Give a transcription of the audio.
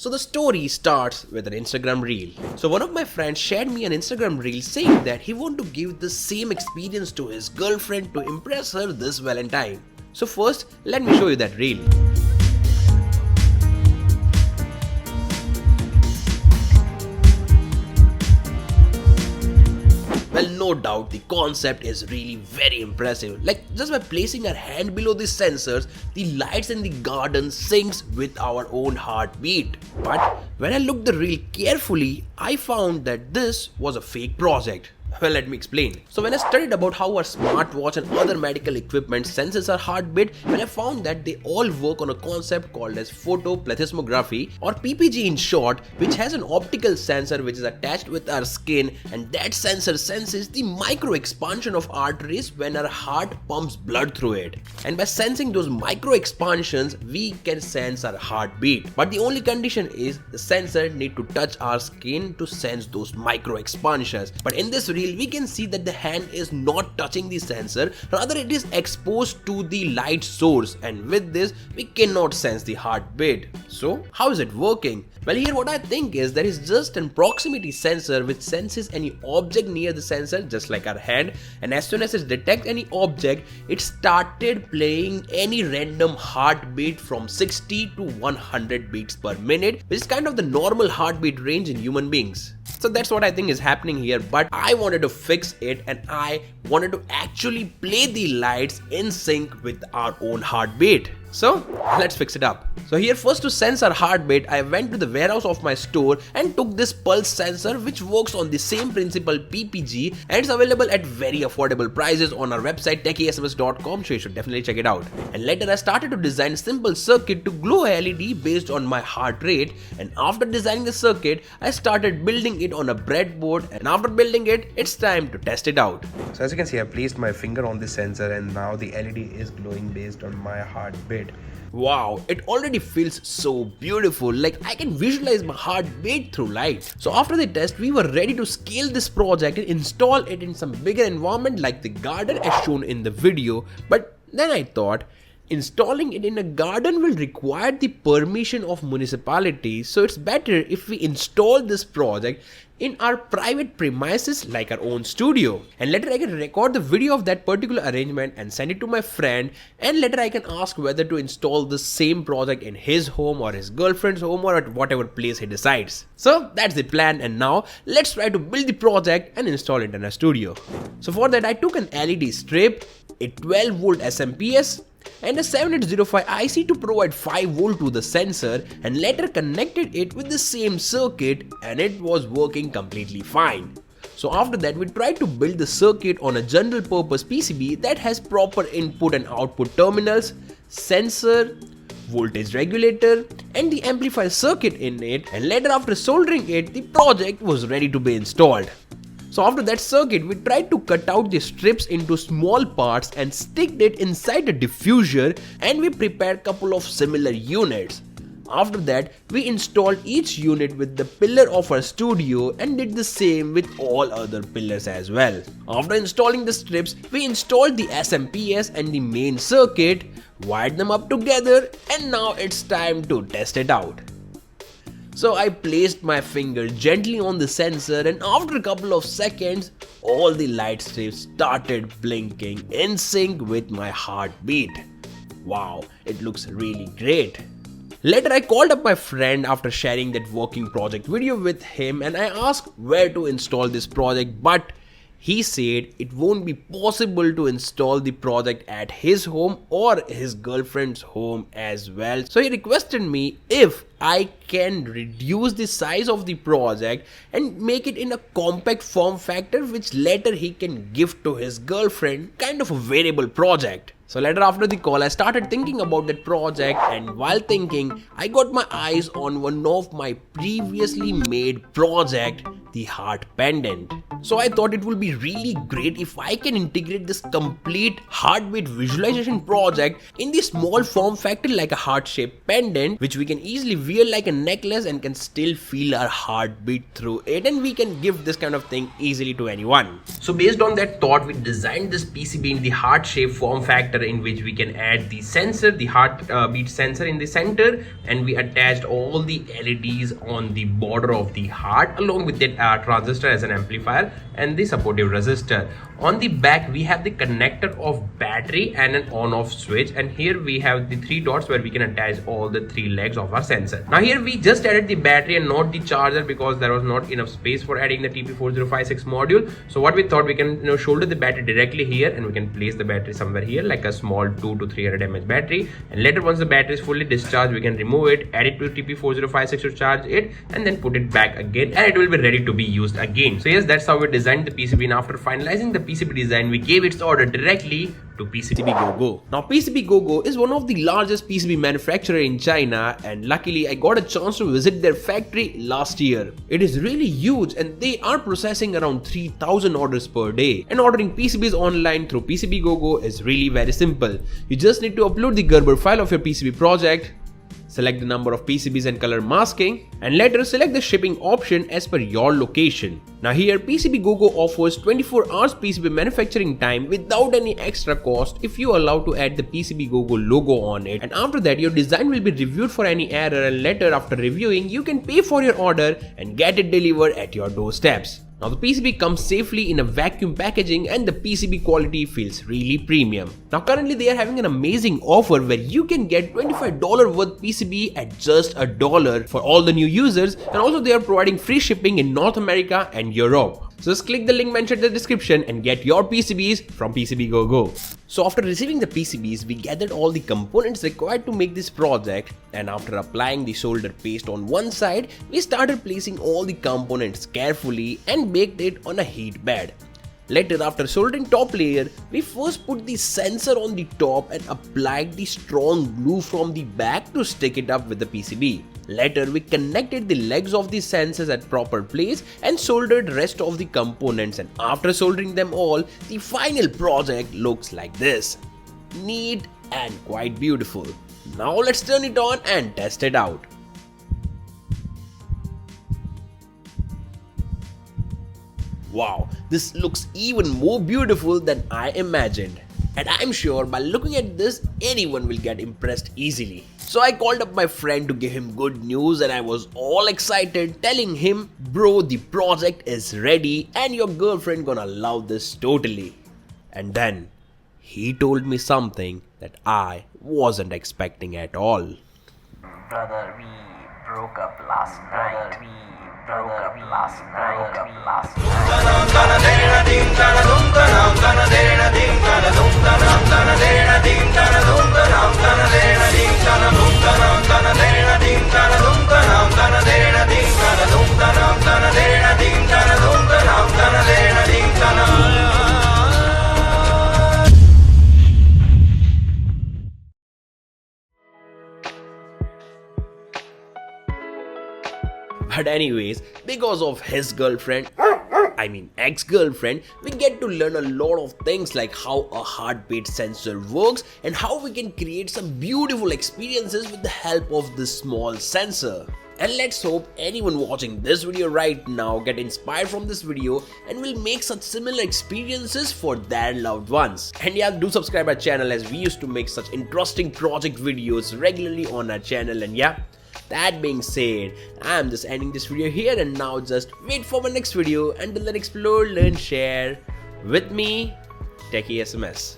So the story starts with an Instagram reel. So one of my friends shared me an Instagram reel saying that he want to give the same experience to his girlfriend to impress her this Valentine. So first, let me show you that reel. Well, no doubt the concept is really very impressive. Like, just by placing our hand below the sensors, the lights in the garden syncs with our own heartbeat. But when I looked the reel carefully, I found that this was a fake project. Well, let me explain. So when I studied about how our smartwatch and other medical equipment senses our heartbeat, I found that they all work on a concept called as photoplethysmography, or PPG in short, which has an optical sensor which is attached with our skin, and that sensor senses the micro expansion of arteries when our heart pumps blood through it. And by sensing those micro expansions, we can sense our heartbeat. But the only condition is the sensor need to touch our skin to sense those micro expansions. But in this reel, we can see that the hand is not touching the sensor, rather it is exposed to the light source, and with this we cannot sense the heartbeat. So how is it working? Well, here what I think is there is just an proximity sensor which senses any object near the sensor, just like our hand, and as soon as it detects any object, it started playing any random heartbeat from 60 to 100 beats per minute, which is kind of the normal heartbeat range in human beings. So that's what I think is happening here, but I wanted to fix it and I wanted to actually play the lights in sync with our own heartbeat. So let's fix it up. So here, first, to sense our heartbeat, I went to the warehouse of my store and took this pulse sensor which works on the same principle PPG, and it's available at very affordable prices on our website techiesms.com, so you should definitely check it out. And later I started to design a simple circuit to glow LED based on my heart rate, and after designing the circuit, I started building it on a breadboard, and after building it, it's time to test it out. So as you can see, I placed my finger on the sensor and now the LED is glowing based on my heartbeat. Wow, it already feels so beautiful, like I can visualize my heartbeat through light. So after the test, we were ready to scale this project and install it in some bigger environment like the garden as shown in the video. But then I thought, installing it in a garden will require the permission of municipality, so it's better if we install this project in our private premises like our own studio. And later I can record the video of that particular arrangement and send it to my friend, and later I can ask whether to install the same project in his home or his girlfriend's home or at whatever place he decides. So that's the plan, and now let's try to build the project and install it in a studio. So for that, I took an LED strip, a 12 volt SMPS, and a 7805 IC to provide 5 volt to the sensor, and later connected it with the same circuit, and it was working completely fine. So after that, we tried to build the circuit on a general purpose PCB that has proper input and output terminals, sensor, voltage regulator, and the amplifier circuit in it, and later after soldering it, the project was ready to be installed. So after that circuit, we tried to cut out the strips into small parts and stick it inside a diffuser, and we prepared couple of similar units. After that, we installed each unit with the pillar of our studio and did the same with all other pillars as well. After installing the strips, we installed the SMPS and the main circuit, wired them up together, and now it's time to test it out. So I placed my finger gently on the sensor, and after a couple of seconds, all the light strips started blinking in sync with my heartbeat. Wow, it looks really great. Later I called up my friend after sharing that working project video with him, and I asked where to install this project, but he said it won't be possible to install the project at his home or his girlfriend's home as well. So he requested me if I can reduce the size of the project and make it in a compact form factor which later he can give to his girlfriend, kind of a wearable project. So later after the call, I started thinking about that project, and while thinking, I got my eyes on one of my previously made project the heart pendant. So I thought it would be really great if I can integrate this complete heartbeat visualization project in the small form factor like a heart-shaped pendant, which we can easily wear like a necklace and can still feel our heartbeat through it, and we can give this kind of thing easily to anyone. So based on that thought, we designed this PCB in the heart-shaped form factor in which we can add the sensor, the heartbeat sensor in the center, and we attached all the LEDs on the border of the heart along with that transistor as an amplifier and the supportive resistor. On the back we have the connector of battery and an on-off switch, and here we have the 3 dots where we can attach all the 3 legs of our sensor. Now here we just added the battery and not the charger because there was not enough space for adding the TP4056 module. So what we thought, we can shoulder the battery directly here and we can place the battery somewhere here like a small 2 to 300 mAh battery, and later once the battery is fully discharged we can remove it, add it to TP4056 to charge it, and then put it back again and it will be ready to be used again. So yes, that's how we designed the PCB, and after finalizing the PCB design we gave its order directly to PCBGOGO. Now PCBGOGO is one of the largest PCB manufacturer in China, and luckily I got a chance to visit their factory last year. It is really huge and they are processing around 3000 orders per day, and ordering PCBs online through PCBGOGO is really very simple. You just need to upload the Gerber file of your PCB project, select the number of PCBs and color masking, and later select the shipping option as per your location. Now here PCBGOGO offers 24 hours PCB manufacturing time without any extra cost if you allow to add the PCBGOGO logo on it, and after that your design will be reviewed for any error, and later after reviewing you can pay for your order and get it delivered at your doorsteps. Now the PCB comes safely in a vacuum packaging and the PCB quality feels really premium. Now currently they are having an amazing offer where you can get $25 worth PCB at just $1 for all the new users, and also they are providing free shipping in North America and Europe. So just click the link mentioned in the description and get your PCBs from PCBGOGO. So after receiving the PCBs, we gathered all the components required to make this project, and after applying the solder paste on one side, we started placing all the components carefully and baked it on a heat bed. Later, after soldering top layer, we first put the sensor on the top and applied the strong glue from the back to stick it up with the PCB. Later, we connected the legs of the sensors at proper place and soldered rest of the components, and after soldering them all, the final project looks like this. Neat and quite beautiful. Now let's turn it on and test it out. Wow, this looks even more beautiful than I imagined. And I'm sure by looking at this, anyone will get impressed easily. So I called up my friend to give him good news, and I was all excited telling him, bro, the project is ready and your girlfriend gonna love this totally. And then he told me something that I wasn't expecting at all. Brother, we broke up last night. Broke up last But anyways, because of his girlfriend, ex-girlfriend, we get to learn a lot of things like how a heartbeat sensor works and how we can create some beautiful experiences with the help of this small sensor. And let's hope anyone watching this video right now get inspired from this video and will make such similar experiences for their loved ones. And yeah, do subscribe our channel as we used to make such interesting project videos regularly on our channel. And yeah, that being said, I'm just ending this video here, and now just wait for my next video. Until then, explore, learn, share with me, techiesms.